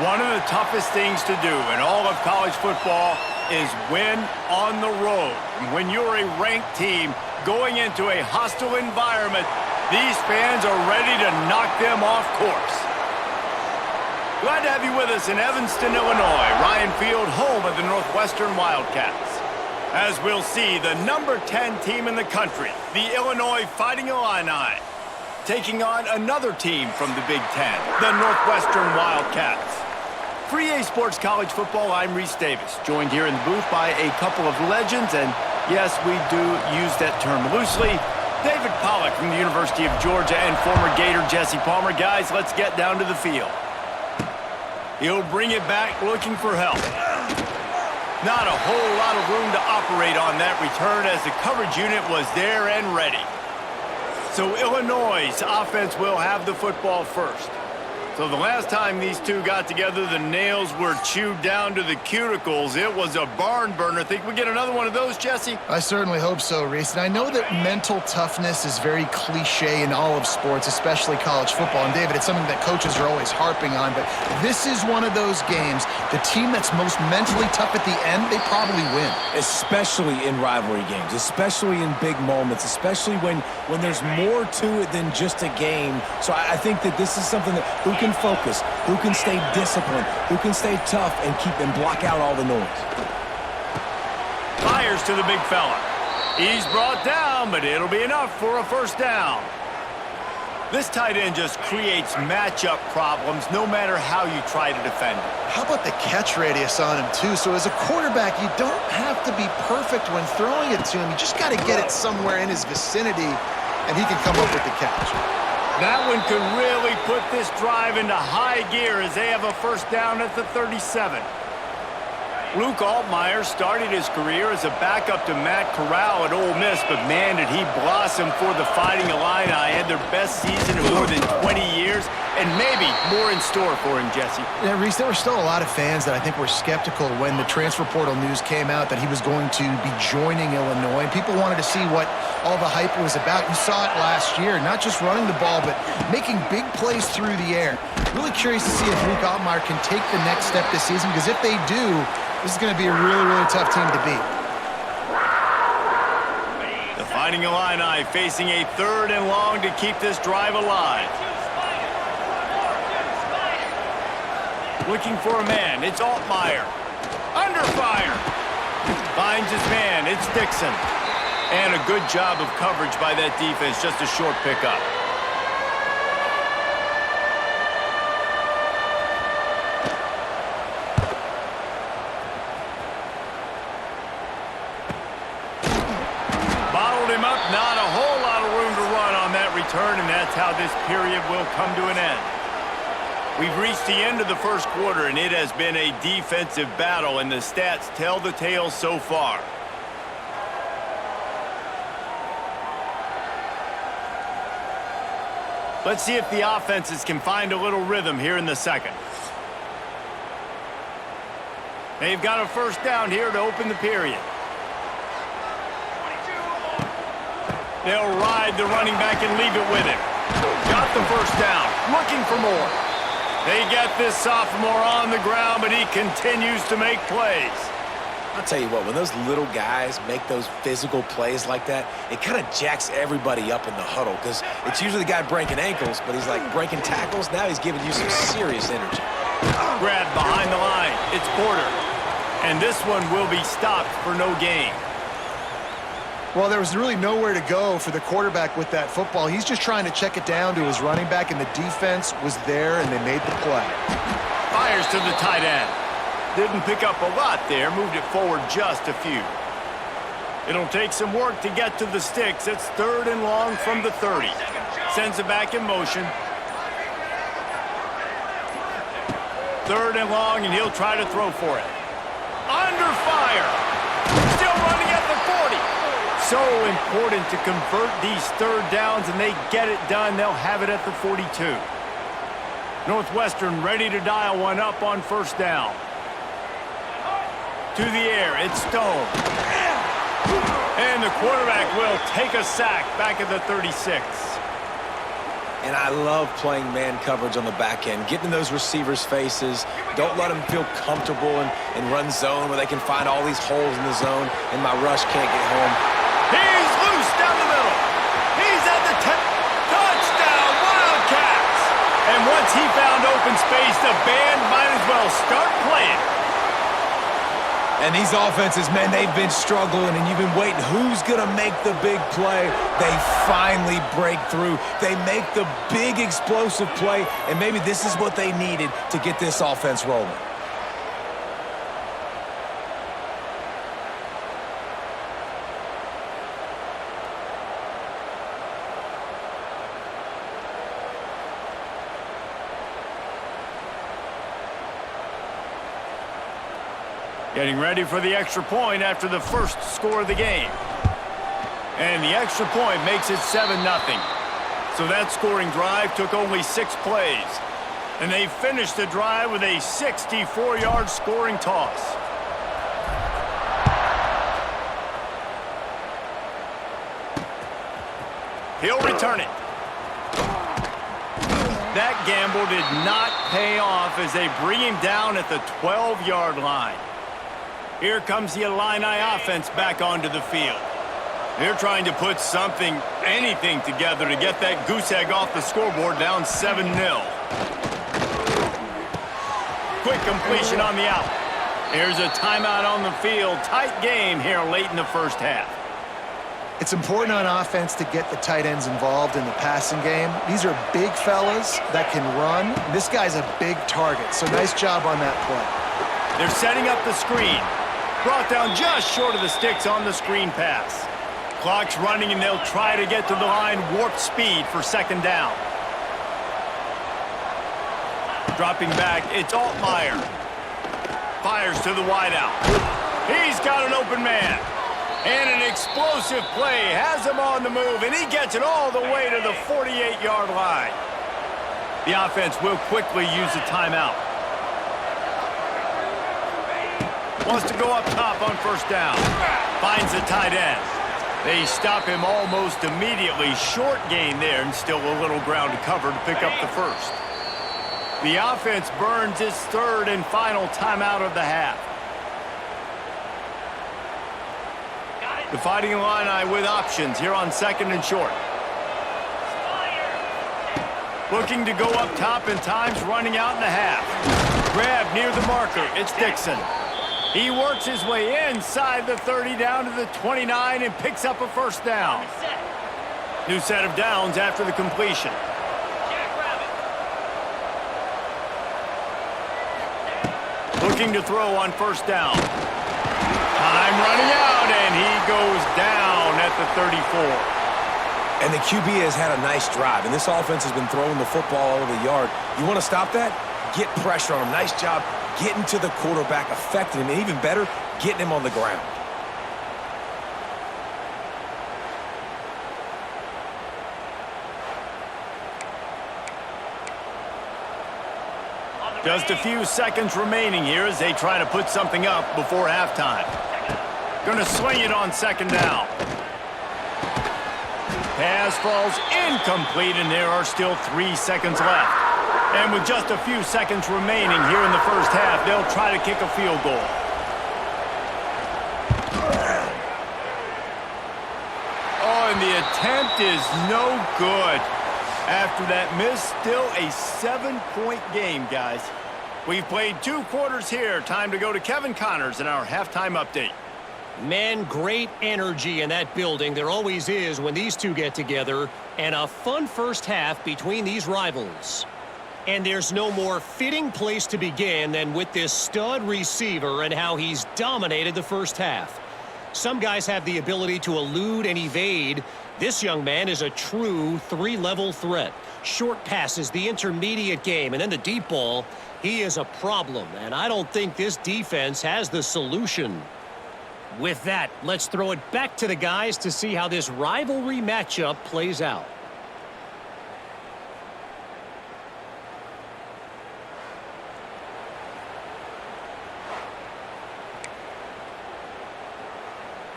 One of the toughest things to do in all of college football is win on the road. When you're a ranked team going into a hostile environment, these fans are ready to knock them off course. Glad to have you with us in Evanston, Illinois. Ryan Field, home of the Northwestern Wildcats. As we'll see, the number 10 team in the country, the Illinois Fighting Illini, taking on another team from the Big Ten, the Northwestern Wildcats. For EA Sports College Football, I'm Reese Davis, joined here in the booth by a couple of legends, and yes, we do use that term loosely. David Pollack from the University of Georgia and former Gator Jesse Palmer. Guys, let's get down to the field. He'll bring it back looking for help. Not a whole lot of room to operate on that return as the coverage unit was there and ready. So Illinois' offense will have the football first. So the last time these two got together, the nails were chewed down to the cuticles. It was a barn burner. Think we get another one of those, Jesse? I certainly hope so, Reese. And I know that mental toughness is very cliche in all of sports, especially college football. And, David, it's something that coaches are always harping on. But this is one of those games, the team that's most mentally tough at the end, they probably win. Especially in rivalry games, especially in big moments, especially when there's more to it than just a game. So I think that this is something that who can focus, who can stay disciplined, who can stay tough and keep and block out all the noise. Fires to the big fella. He's brought down, but it'll be enough for a first down. This tight end just creates matchup problems no matter how you try to defend it. How about the catch radius on him, too? So as a quarterback, you don't have to be perfect when throwing it to him. You just got to get it somewhere in his vicinity, and he can come up with the catch. That one could really put this drive into high gear as they have a first down at the 37. Luke Altmaier started his career as a backup to Matt Corral at Ole Miss, but man, did he blossom for the Fighting Illini. Had their best season in more than 20 years, and maybe more in store for him, Jesse. Yeah, Reese, there were still a lot of fans that I think were skeptical when the transfer portal news came out that he was going to be joining Illinois. People wanted to see what all the hype was about. You saw it last year, not just running the ball, but making big plays through the air. Really curious to see if Luke Altmaier can take the next step this season, because if they do, this is going to be a really, really tough team to beat. The Fighting Illini facing a 3rd and long to keep this drive alive. Looking for a man. It's Altmaier. Under fire. Finds his man. It's Dixon. And a good job of coverage by that defense. Just a short pickup. Not a whole lot of room to run on that return, and that's how this period will come to an end. We've reached the end of the first quarter, and it has been a defensive battle, and the stats tell the tale so far. Let's see if the offenses can find a little rhythm here in the second. They've got a first down here to open the period. They'll ride the running back and leave it with him. Got the first down. Looking for more. They get this sophomore on the ground, but he continues to make plays. I'll tell you what, when those little guys make those physical plays like that, it kind of jacks everybody up in the huddle, because it's usually the guy breaking ankles, but he's like breaking tackles. Now he's giving you some serious energy. Grab behind the line. It's Porter. And this one will be stopped for no gain. Well, there was really nowhere to go for the quarterback with that football. He's just trying to check it down to his running back, and the defense was there, and they made the play. Fires to the tight end. Didn't pick up a lot there, moved it forward just a few. It'll take some work to get to the sticks. It's 3rd and long from the 30. Sends it back in motion. 3rd and long, and he'll try to throw for it. Under fire. Still running at the 40. So important to convert these 3rd downs, and they get it done. They'll have it at the 42. Northwestern ready to dial one up on first down. To the air, it's Stone. And the quarterback will take a sack back at the 36. And I love playing man coverage on the back end, getting in those receivers' faces. Don't let them feel comfortable and run zone where they can find all these holes in the zone, and my rush can't get home. He's loose down the middle. He's at the touchdown, Wildcats! And once he found open space, the band might as well start playing. And these offenses, man, they've been struggling, and you've been waiting. Who's going to make the big play? They finally break through. They make the big explosive play, and maybe this is what they needed to get this offense rolling. Getting ready for the extra point after the first score of the game. And the extra point makes it 7-0. So that scoring drive took only 6 plays. And they finished the drive with a 64-yard scoring toss. He'll return it. That gamble did not pay off as they bring him down at the 12-yard line. Here comes the Illini offense back onto the field. They're trying to put anything together to get that goose egg off the scoreboard down 7-0. Quick completion on the out. Here's a timeout on the field. Tight game here late in the first half. It's important on offense to get the tight ends involved in the passing game. These are big fellas that can run. This guy's a big target, so nice job on that play. They're setting up the screen. Brought down just short of the sticks on the screen pass. Clock's running, and they'll try to get to the line warp speed for second down. Dropping back, it's Altmaier. Fires to the wideout. He's got an open man. And an explosive play has him on the move, and he gets it all the way to the 48-yard line. The offense will quickly use a timeout. Wants to go up top on first down. Finds the tight end. They stop him almost immediately. Short gain there, and still a little ground to cover to pick up the first. The offense burns its third and final timeout of the half. The Fighting Illini with options here on second and short. Looking to go up top, and time's running out in the half. Grab near the marker. It's Dixon. He works his way inside the 30 down to the 29 and picks up a first down. New set of downs after the completion. Looking to throw on first down. Time running out, and he goes down at the 34. And the QB has had a nice drive, and this offense has been throwing the football all over the yard. You want to stop that? Get pressure on him. Nice job getting to the quarterback, affecting him, and even better, getting him on the ground. Just a few seconds remaining here as they try to put something up before halftime. Going to swing it on second down. Pass falls incomplete, and there are still 3 seconds left. And with just a few seconds remaining here in the first half, they'll try to kick a field goal. Oh, and the attempt is no good. After that miss, still a 7-point game, guys. We've played 2 quarters here. Time to go to Kevin Connors in our halftime update. Man, great energy in that building. There always is when these two get together. And a fun first half between these rivals. And there's no more fitting place to begin than with this stud receiver and how he's dominated the first half. Some guys have the ability to elude and evade. This young man is a true 3-level threat. Short passes, the intermediate game, and then the deep ball. He is a problem, and I don't think this defense has the solution. With that, let's throw it back to the guys to see how this rivalry matchup plays out.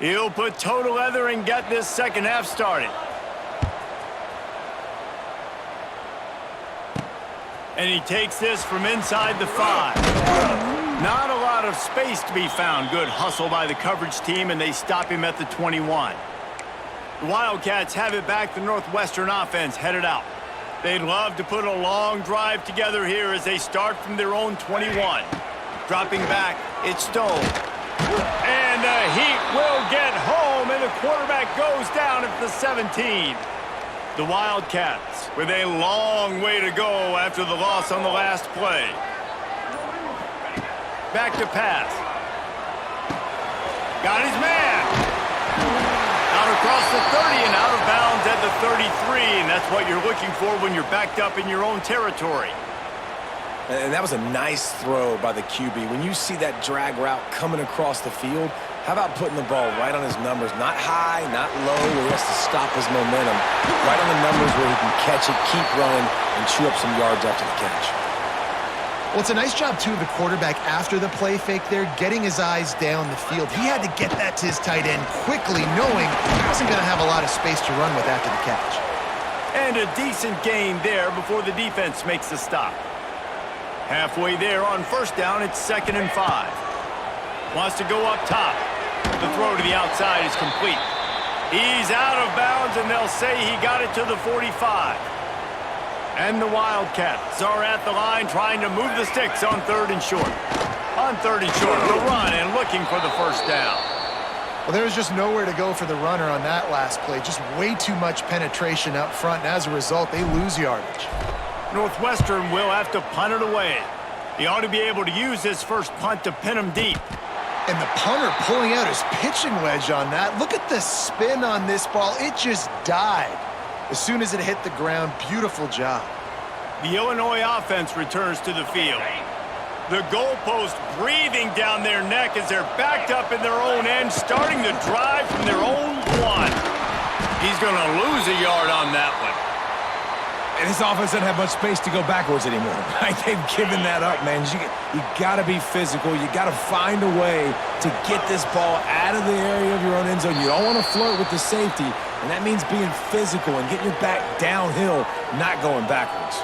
He'll put toe to leather and get this second half started. And he takes this from inside the 5. Not a lot of space to be found. Good hustle by the coverage team, and they stop him at the 21. The Wildcats have it back. The Northwestern offense headed out. They'd love to put a long drive together here as they start from their own 21. Dropping back, it's Stone. And the Heat will get home, and the quarterback goes down at the 17. The Wildcats with a long way to go after the loss on the last play. Back to pass. Got his man. Out across the 30 and out of bounds at the 33, and that's what you're looking for when you're backed up in your own territory. And that was a nice throw by the QB. When you see that drag route coming across the field, how about putting the ball right on his numbers? Not high, not low, where he has to stop his momentum. Right on the numbers where he can catch it, keep running, and chew up some yards after the catch. Well, it's a nice job, too, of the quarterback after the play fake there, getting his eyes down the field. He had to get that to his tight end quickly, knowing he wasn't going to have a lot of space to run with after the catch. And a decent gain there before the defense makes the stop. Halfway there on first down, it's 2nd and 5. Wants to go up top. The throw to the outside is complete. He's out of bounds, and they'll say he got it to the 45. And the Wildcats are at the line trying to move the sticks on 3rd and short. On 3rd and short, the run and looking for the first down. Well, there was just nowhere to go for the runner on that last play. Just way too much penetration up front, and as a result, they lose yardage. Northwestern will have to punt it away. He ought to be able to use this first punt to pin him deep. And the punter pulling out his pitching wedge on that. Look at the spin on this ball. It just died as soon as it hit the ground. Beautiful job. The Illinois offense returns to the field. The goalpost breathing down their neck as they're backed up in their own end, starting the drive from their own 1. He's going to lose a yard on that one. And this offense doesn't have much space to go backwards anymore. Right? They've given that up, man. You got to be physical. You got to find a way to get this ball out of the area of your own end zone. You don't want to flirt with the safety, and that means being physical and getting your back downhill, not going backwards.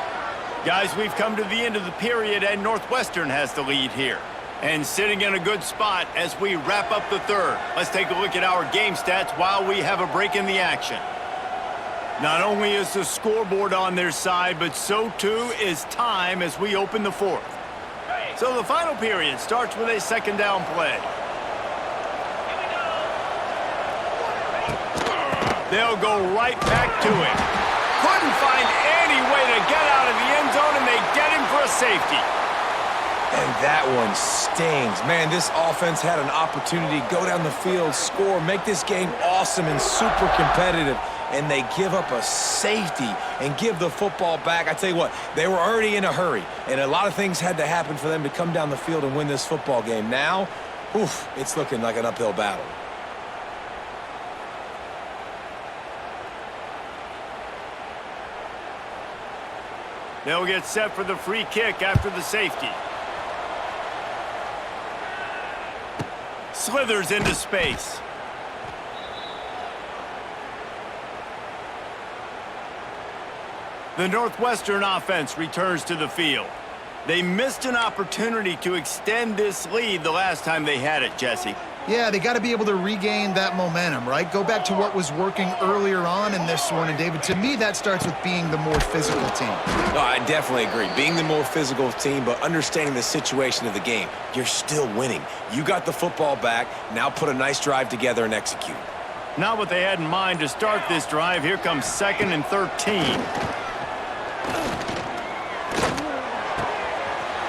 Guys, we've come to the end of the period, and Northwestern has the lead here. And sitting in a good spot as we wrap up the 3rd. Let's take a look at our game stats while we have a break in the action. Not only is the scoreboard on their side, but so too is time as we open the 4th. So the final period starts with a 2nd down play. They'll go right back to it. Couldn't find any way to get out of the end zone, and they get him for a safety. And that one stings. Man, this offense had an opportunity to go down the field, score, make this game awesome and super competitive. And they give up a safety and give the football back. I tell you what, they were already in a hurry, and a lot of things had to happen for them to come down the field and win this football game. Now, it's looking like an uphill battle. They'll get set for the free kick after the safety. Slithers into space. The Northwestern offense returns to the field. They missed an opportunity to extend this lead the last time they had it, Jesse. Yeah, they got to be able to regain that momentum, right? Go back to what was working earlier on in this one. And, David, to me, that starts with being the more physical team. No, I definitely agree. Being the more physical team, but understanding the situation of the game. You're still winning. You got the football back. Now put a nice drive together and execute. Not what they had in mind to start this drive. Here comes 2nd and 13.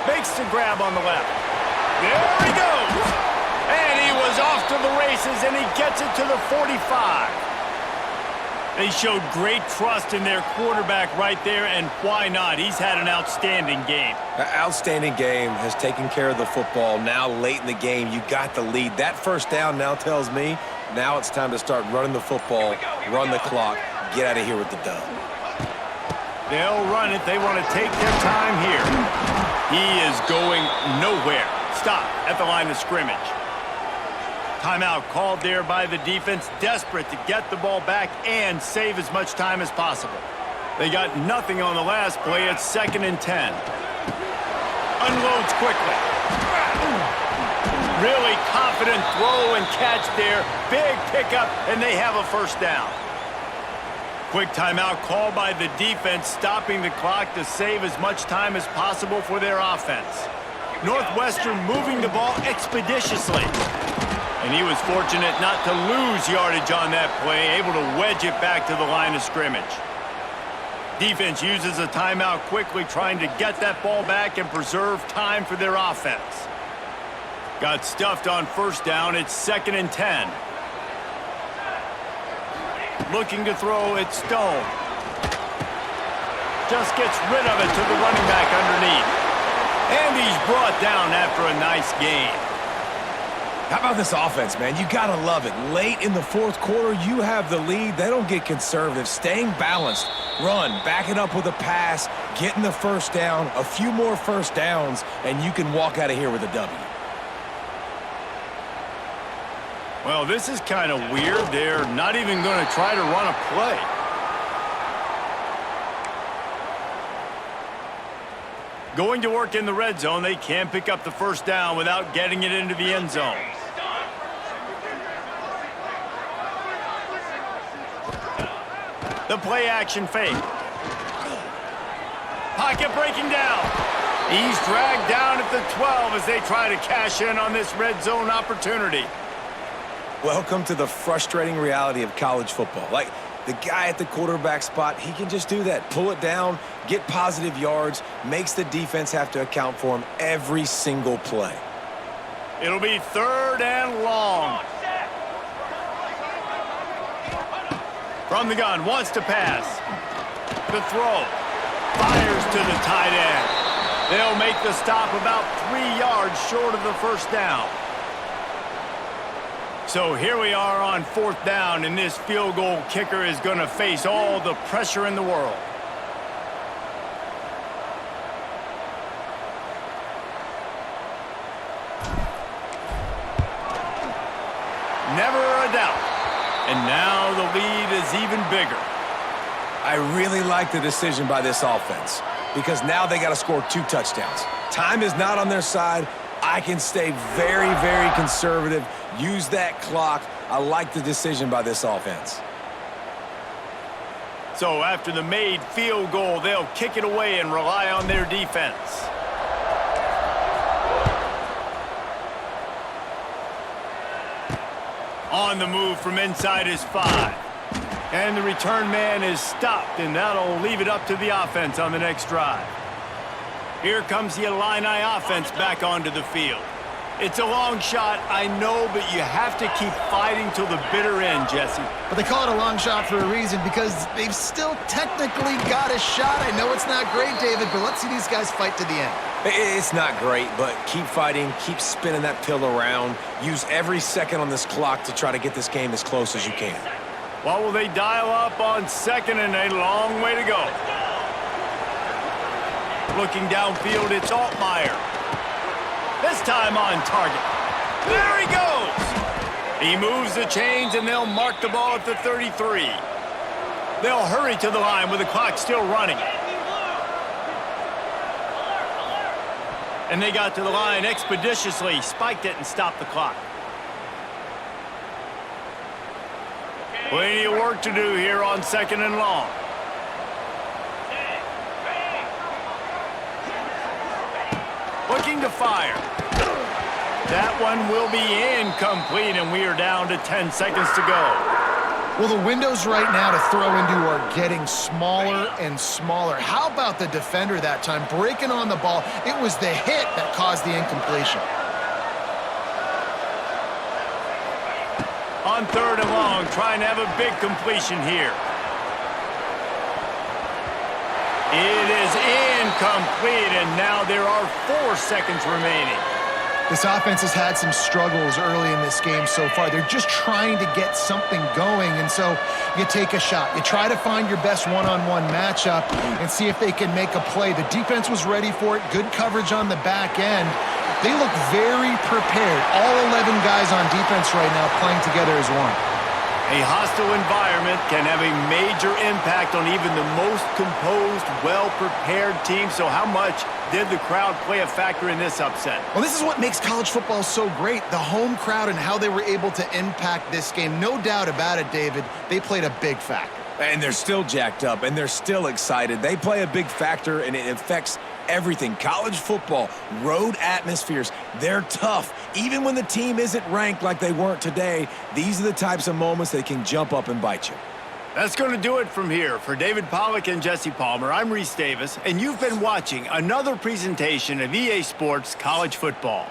Makes the grab on the left. There he goes. And he was off to the races, and he gets it to the 45. They showed great trust in their quarterback right there, and why not? He's had an outstanding game. An outstanding game, has taken care of the football. Now late in the game, you got the lead. That first down now tells me now it's time to start running the football, run the clock, get out of here with the dub. They'll run it. They want to take their time here. He is going nowhere. Stop at the line of scrimmage. Timeout called there by the defense, desperate to get the ball back and save as much time as possible. They got nothing on the last play. It's 2nd and 10. unloads quickly. Really confident throw and catch there. Big pickup, and they have a first down. Quick timeout called by the defense, stopping the clock to save as much time as possible for their offense. Northwestern moving the ball expeditiously. And he was fortunate not to lose yardage on that play, able to wedge it back to the line of scrimmage. Defense uses a timeout quickly, trying to get that ball back and preserve time for their offense. Got stuffed on first down. It's 2nd and 10. Looking to throw, it's Stone. Just gets rid of it to the running back underneath. And he's brought down after a nice gain. How about this offense, man? You gotta love it. Late in the fourth quarter, you have the lead. They don't get conservative. Staying balanced. Run, back it up with a pass, getting the first down, a few more first downs, and you can walk out of here with a W. Well, this is kind of weird. They're not even going to try to run a play. Going to work in the red zone, they can't pick up the first down without getting it into the end zone. The play action fake. Pocket breaking down. He's dragged down at the 12 as they try to cash in on this red zone opportunity. Welcome to the frustrating reality of college football. Like, the guy at the quarterback spot, he can just do that. Pull it down, get positive yards, makes the defense have to account for him every single play. It'll be 3rd and long. From the gun, wants to pass. The throw. Fires to the tight end. They'll make the stop about 3 yards short of the first down. So here we are on 4th down, and this field goal kicker is going to face all the pressure in the world. Never a doubt. And now the lead is even bigger. I really like the decision by this offense because now they got to score 2 touchdowns. Time is not on their side. I can stay very, very conservative, use that clock. I like the decision by this offense. So after the made field goal, they'll kick it away and rely on their defense. On the move from inside his 5. And the return man is stopped, and that'll leave it up to the offense on the next drive. Here comes the Illini offense back onto the field. It's a long shot, I know, but you have to keep fighting till the bitter end, Jesse. But they call it a long shot for a reason because they've still technically got a shot. I know it's not great, David, but let's see these guys fight to the end. It's not great, but keep fighting, keep spinning that pill around. Use every second on this clock to try to get this game as close as you can. What will they dial up on 2nd and a long way to go? Looking downfield, it's Altmaier. This time on target. There he goes! He moves the chains, and they'll mark the ball at the 33. They'll hurry to the line with the clock still running. And they got to the line expeditiously, spiked it, and stopped the clock. Plenty of work to do here on 2nd and long. Looking to fire. That one will be incomplete, and we are down to 10 seconds to go. Well, the windows right now to throw into are getting smaller and smaller. How about the defender that time breaking on the ball? It was the hit that caused the incompletion. On 3rd and long, trying to have a big completion here. It is incomplete, and now there are 4 seconds remaining. This offense has had some struggles early in this game so far. They're just trying to get something going, and so you take a shot. You try to find your best one-on-one matchup and see if they can make a play. The defense was ready for it. Good coverage on the back end. They look very prepared. All 11 guys on defense right now playing together as one. A hostile environment can have a major impact on even the most composed, well-prepared team. So how much did the crowd play a factor in this upset? Well, this is what makes college football so great, the home crowd and how they were able to impact this game. No doubt about it, David, they played a big factor. And they're still jacked up, and they're still excited. They play a big factor, and it affects everything. College football, road atmospheres, they're tough. Even when the team isn't ranked like they weren't today, these are the types of moments that can jump up and bite you. That's going to do it from here. For David Pollack and Jesse Palmer, I'm Reese Davis, and you've been watching another presentation of EA Sports College Football.